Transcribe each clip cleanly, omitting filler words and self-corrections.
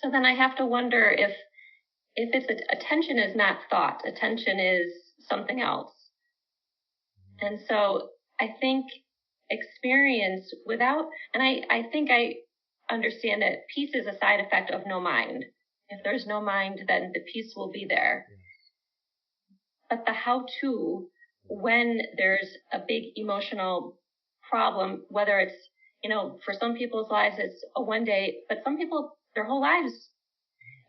So then I have to wonder if it's attention is not thought, attention is something else. And so I think experience without, and I think I understand that peace is a side effect of no mind. If there's no mind, then the peace will be there. But the how-to, when there's a big emotional problem, whether it's, for some people's lives, it's a one day, but some people, their whole lives.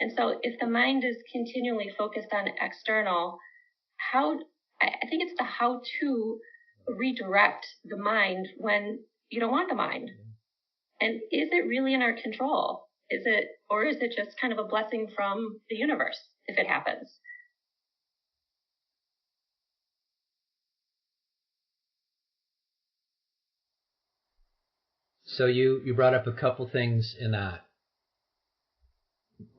And so if the mind is continually focused on external, I think it's the how to redirect the mind when you don't want the mind. And is it really in our control? Or is it just kind of a blessing from the universe if it happens? So you brought up a couple things in that.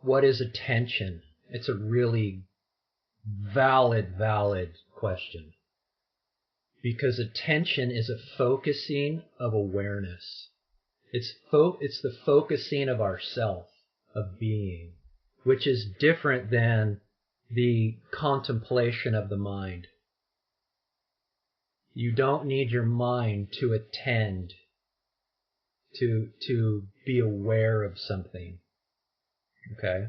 What is attention? It's a really valid question. Because attention is a focusing of awareness. It's the focusing of ourself, of being, which is different than the contemplation of the mind. You don't need your mind to attend, to be aware of something. Okay?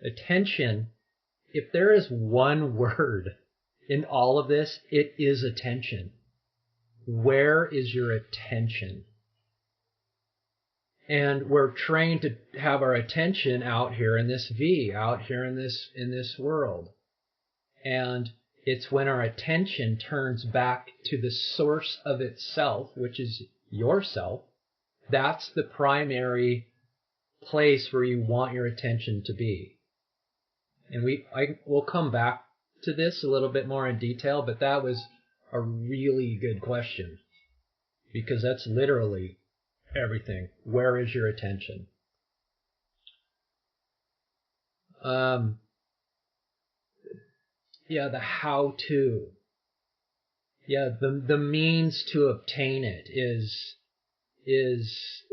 Attention, if there is one word in all of this, it is attention. Where is your attention? And we're trained to have our attention out here in this V, out here in this world. And it's when our attention turns back to the source of itself, which is yourself, that's the primary place where you want your attention to be. And we'll come back to this a little bit more in detail, but that was a really good question, because that's literally everything. Where is your attention? The how-to. The means to obtain it is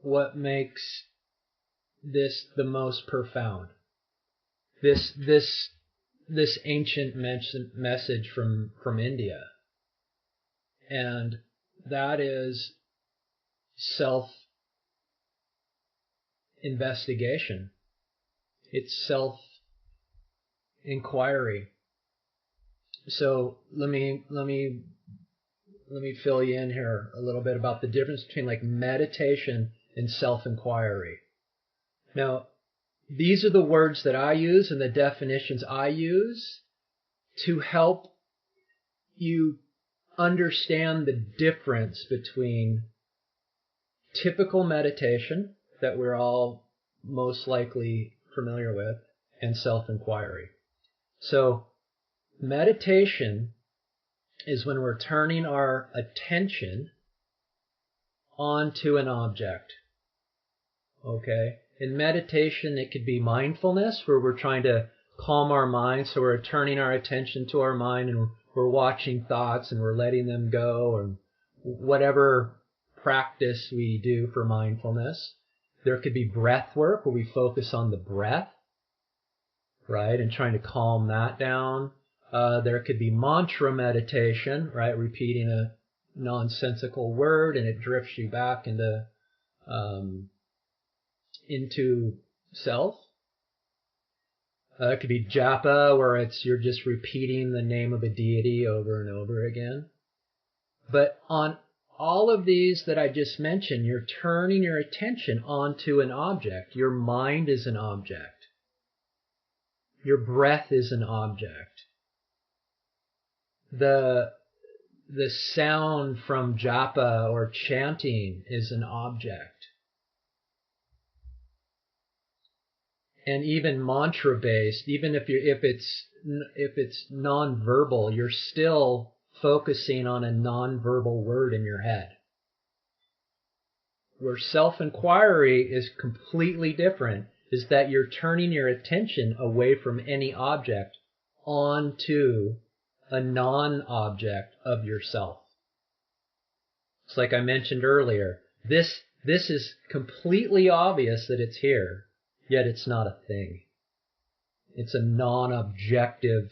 what makes this the most profound. This ancient message from India, and that is self-investigation. It's self-inquiry. So let me fill you in here a little bit about the difference between like meditation and self-inquiry. Now, these are the words that I use and the definitions I use to help you understand the difference between typical meditation that we're all most likely familiar with and self-inquiry. So meditation is when we're turning our attention onto an object. Okay? In meditation, it could be mindfulness, where we're trying to calm our mind, so we're turning our attention to our mind and we're watching thoughts and we're letting them go, or whatever practice we do for mindfulness. There could be breath work, where we focus on the breath, right, and trying to calm that down. There could be mantra meditation, right, repeating a nonsensical word and it drifts you back into self. It could be japa, where you're just repeating the name of a deity over and over again. But on all of these that I just mentioned, you're turning your attention onto an object. Your mind is an object. Your breath is an object. The sound from japa or chanting is an object. And even mantra-based, even if it's non-verbal, you're still focusing on a non-verbal word in your head. Where self-inquiry is completely different, is that you're turning your attention away from any object onto a non-object of yourself. It's like I mentioned earlier, this is completely obvious that it's here. yet it's not a thing. It's a non-objective,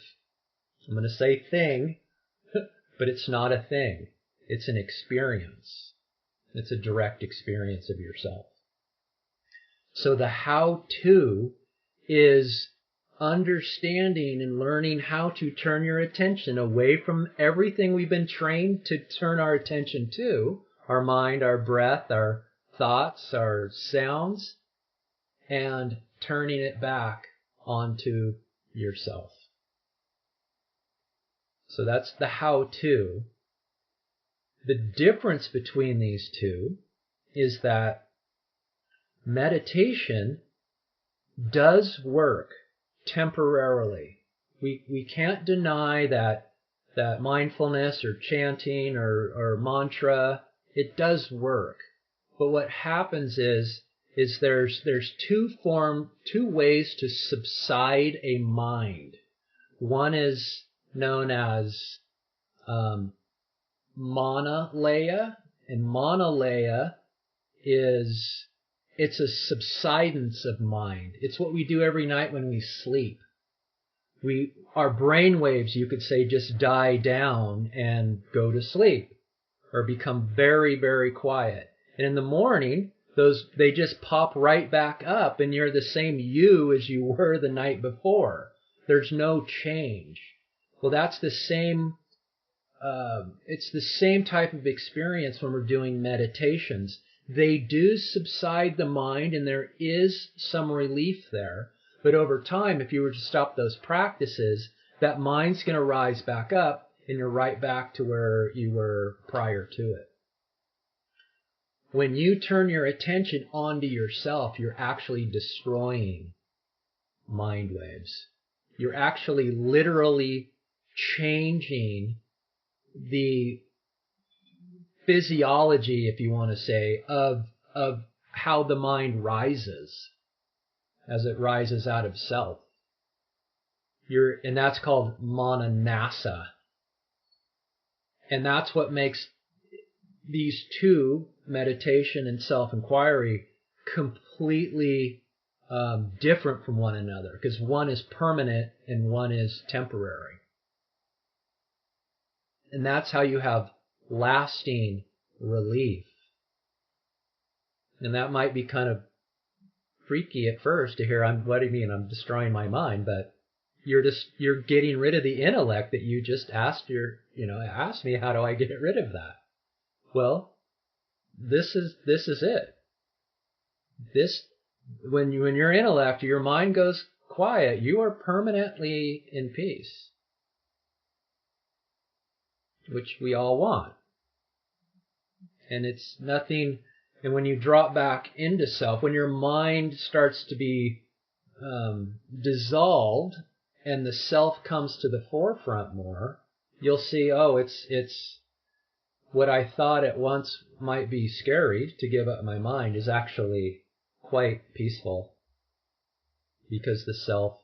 I'm going to say thing, but it's not a thing. It's an experience. It's a direct experience of yourself. So the how-to is understanding and learning how to turn your attention away from everything we've been trained to turn our attention to, our mind, our breath, our thoughts, our sounds, and turning it back onto yourself. So that's the how-to. The difference between these two is that meditation does work temporarily. We can't deny that mindfulness or chanting or mantra, it does work. But what happens is there's two ways to subside a mind. One is known as manalaya, and manalaya it's a subsidence of mind. It's what we do every night when we sleep. Our brain waves, you could say, just die down and go to sleep or become very, very quiet. And in the morning, they just pop right back up, and you're the same you as you were the night before. There's no change. Well, that's the same. It's the same type of experience when we're doing meditations. They do subside the mind, and there is some relief there. But over time, if you were to stop those practices, that mind's going to rise back up, and you're right back to where you were prior to it. When you turn your attention onto yourself, you're actually destroying mind waves. You're actually literally changing the physiology, if you want to say, of how the mind rises as it rises out of self. And that's called mananasa. And that's what makes these two, meditation and self-inquiry, completely different from one another, because one is permanent and one is temporary. And that's how you have lasting relief. And that might be kind of freaky at first to hear, what do you mean I'm destroying my mind? But you're getting rid of the intellect that you just asked me, how do I get rid of that? Well, this is it. When your intellect, your mind goes quiet, you are permanently in peace, which we all want. And it's nothing. And when you drop back into self, when your mind starts to be dissolved and the self comes to the forefront more, you'll see, it's what I thought at once might be scary to give up my mind is actually quite peaceful, because the self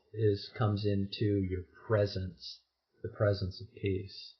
comes into your presence, the presence of peace.